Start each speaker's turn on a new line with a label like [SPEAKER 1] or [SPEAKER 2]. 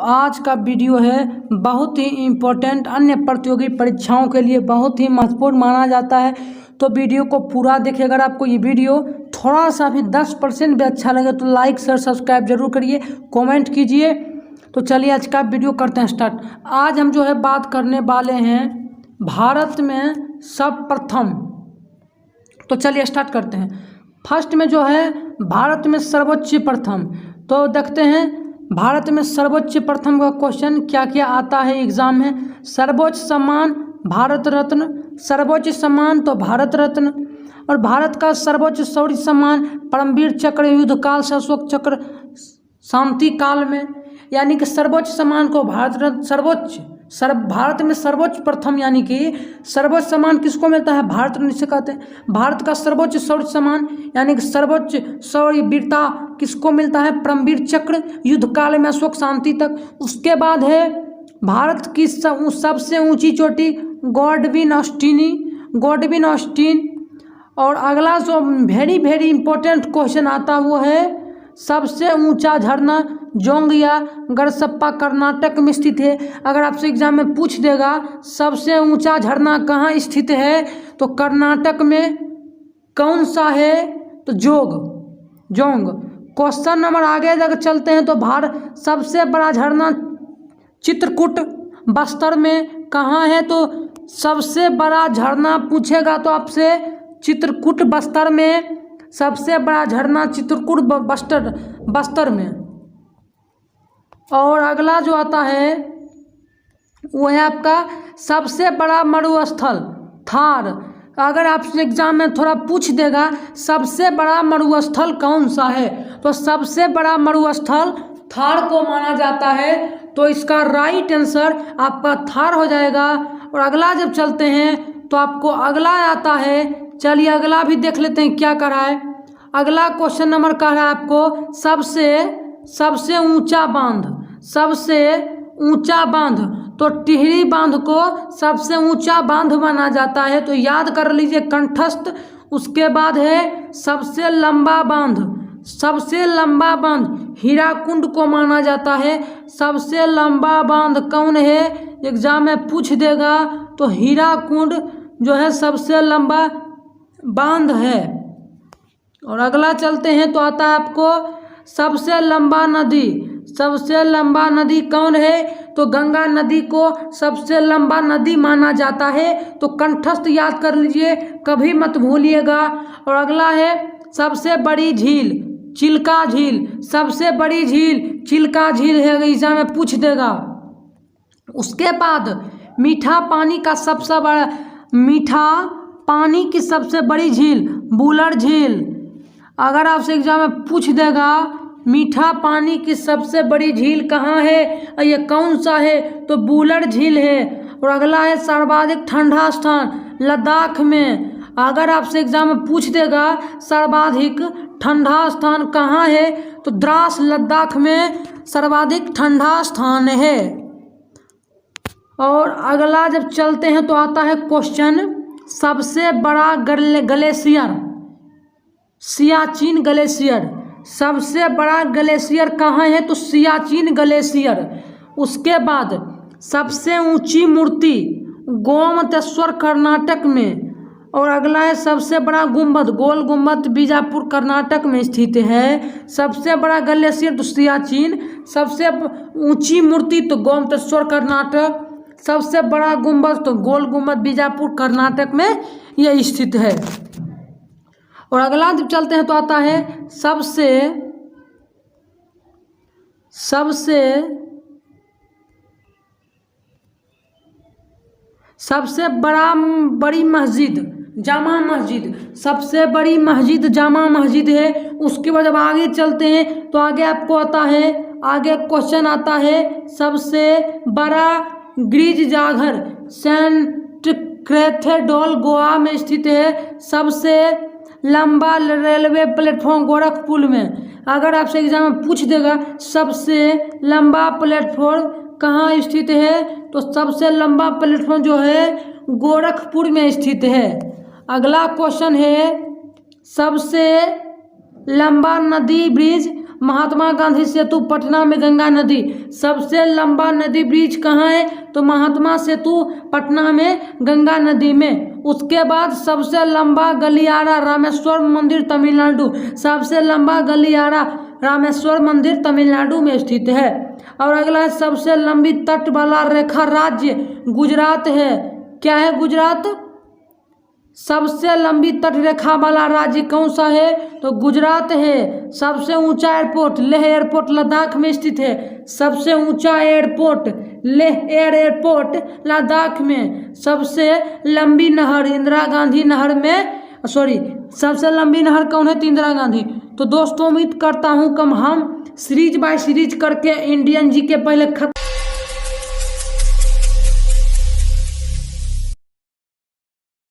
[SPEAKER 1] आज का वीडियो है बहुत ही इम्पोर्टेंट, अन्य प्रतियोगी परीक्षाओं के लिए बहुत ही महत्वपूर्ण माना जाता है। तो वीडियो को पूरा देखिए। अगर आपको ये वीडियो थोड़ा सा भी 10% भी अच्छा लगे तो लाइक शेयर सब्सक्राइब जरूर करिए, कमेंट कीजिए। तो चलिए आज का वीडियो करते हैं स्टार्ट। आज हम जो है बात करने वाले हैं भारत में सर्वप्रथम। तो चलिए स्टार्ट करते हैं। फर्स्ट में जो है भारत में सर्वोच्च प्रथम। तो देखते हैं भारत में सर्वोच्च प्रथम का क्वेश्चन क्या क्या आता है एग्जाम में। सर्वोच्च सम्मान भारत रत्न, सर्वोच्च सम्मान तो भारत रत्न, और भारत का सर्वोच्च शौर्य सम्मान परमवीर चक्र युद्ध काल से अशोक चक्र शांति काल में। यानी कि सर्वोच्च सम्मान को भारत रत्न भारत में सर्वोच्च प्रथम, यानी कि सर्वोच्च सम्मान किसको मिलता है? भारत रत्न से कहते हैं। भारत का सर्वोच्च शौर्य सम्मान यानी कि सर्वोच्च शौर्य वीरता किसको मिलता है? परमवीर चक्र युद्ध काल में अशोक शांति तक। उसके बाद है भारत की सबसे ऊंची चोटी गॉडविन ऑस्टीन। और अगला जो वेरी इंपॉर्टेंट क्वेश्चन आता वो है सबसे ऊंचा झरना जोंग या गरसप्पा कर्नाटक में स्थित है। अगर आपसे एग्जाम में पूछ देगा सबसे ऊंचा झरना कहाँ स्थित है तो कर्नाटक में कौन सा है? तो जोंग। क्वेश्चन नंबर आगे तक चलते हैं। तो भारत सबसे बड़ा झरना चित्रकूट बस्तर में कहाँ है? तो सबसे बड़ा झरना पूछेगा तो आपसे चित्रकूट बस्तर में, सबसे बड़ा झरना चित्रकूट बस्तर में। और अगला जो आता है वो है आपका सबसे बड़ा मरुस्थल थार। अगर आपसे एग्जाम में थोड़ा पूछ देगा सबसे बड़ा मरुस्थल कौन सा है तो सबसे बड़ा मरुस्थल थार को माना जाता है। तो इसका राइट आंसर आपका थार हो जाएगा। और अगला जब चलते हैं तो आपको अगला आता है। चलिए अगला भी देख लेते हैं क्या कर रहा है। अगला क्वेश्चन नंबर कह रहा है आपको सबसे ऊंचा बांध। तो टिहरी बांध को सबसे ऊंचा बांध माना जाता है। तो याद कर लीजिए कंठस्थ। उसके बाद है सबसे लंबा बांध हीराकुंड को माना जाता है। सबसे लंबा बांध कौन है? एग्जाम में पूछ देगा तो हीराकुंड जो है सबसे लंबा बांध है। और अगला चलते हैं तो आता है आपको सबसे लंबा नदी कौन है? तो गंगा नदी को सबसे लंबा नदी माना जाता है। तो कंठस्थ याद कर लीजिए, कभी मत भूलिएगा। और अगला है सबसे बड़ी झील चिल्का झील। सबसे बड़ी झील चिल्का झील है, एग्जाम में पूछ देगा। उसके बाद मीठा पानी की सबसे बड़ी झील बुलर झील। अगर आपसे एग्जाम में पूछ देगा मीठा पानी की सबसे बड़ी झील कहाँ है और ये कौन सा है तो बुलर झील है। और अगला है सर्वाधिक ठंडा स्थान लद्दाख में। अगर आपसे एग्जाम में पूछ देगा सर्वाधिक ठंडा स्थान कहाँ है तो द्रास लद्दाख में सर्वाधिक ठंडा स्थान है। और अगला जब चलते हैं तो आता है क्वेश्चन सबसे बड़ा ग्लेशियर सियाचिन ग्लेशियर। सबसे बड़ा ग्लेशियर कहाँ है तो सियाचिन ग्लेशियर। उसके बाद सबसे ऊंची मूर्ति गोमतेश्वर कर्नाटक में। और अगला है सबसे बड़ा गुंबद गोल गुंबद बीजापुर कर्नाटक में स्थित है। सबसे बड़ा ग्लेशियर तो सियाचिन, सबसे ऊंची मूर्ति तो गोमतेश्वर कर्नाटक, सबसे बड़ा गुंबद तो गोल गुंबद बीजापुर कर्नाटक में यह स्थित है। और अगला जब चलते हैं तो आता है सबसे बड़ी मस्जिद जामा मस्जिद। सबसे बड़ी मस्जिद जामा मस्जिद है। उसके बाद जब आगे चलते हैं तो आगे आपको आता है, आगे क्वेश्चन आता है सबसे बड़ा गिरिजाघर सेंट कैथेड्रल गोवा में स्थित है। सबसे लंबा रेलवे प्लेटफॉर्म गोरखपुर में। अगर आपसे एग्जाम में पूछ देगा सबसे लंबा प्लेटफॉर्म कहाँ स्थित है तो सबसे लंबा प्लेटफॉर्म जो है गोरखपुर में स्थित है। अगला क्वेश्चन है सबसे लंबा नदी ब्रिज महात्मा गांधी सेतु पटना में गंगा नदी। सबसे लंबा नदी ब्रिज कहाँ है? तो महात्मा सेतु पटना में गंगा नदी में। उसके बाद सबसे लंबा गलियारा रामेश्वर मंदिर तमिलनाडु। सबसे लंबा गलियारा रामेश्वर मंदिर तमिलनाडु में स्थित है। और अगला है सबसे लंबी तट वाला रेखा राज्य गुजरात है। क्या है? गुजरात। सबसे लंबी तट रेखा वाला राज्य कौन सा है? तो गुजरात है। सबसे ऊंचा एयरपोर्ट लेह एयरपोर्ट लद्दाख में स्थित है। सबसे ऊंचा एयरपोर्ट लेह एयरपोर्ट लद्दाख में। सबसे लंबी नहर इंदिरा गांधी नहर में, सबसे लंबी नहर कौन है? तो इंदिरा गांधी। तो दोस्तों उम्मीद करता हूँ कम हम सीरीज बाय सीरीज करके इंडियन जी के पहले खत्म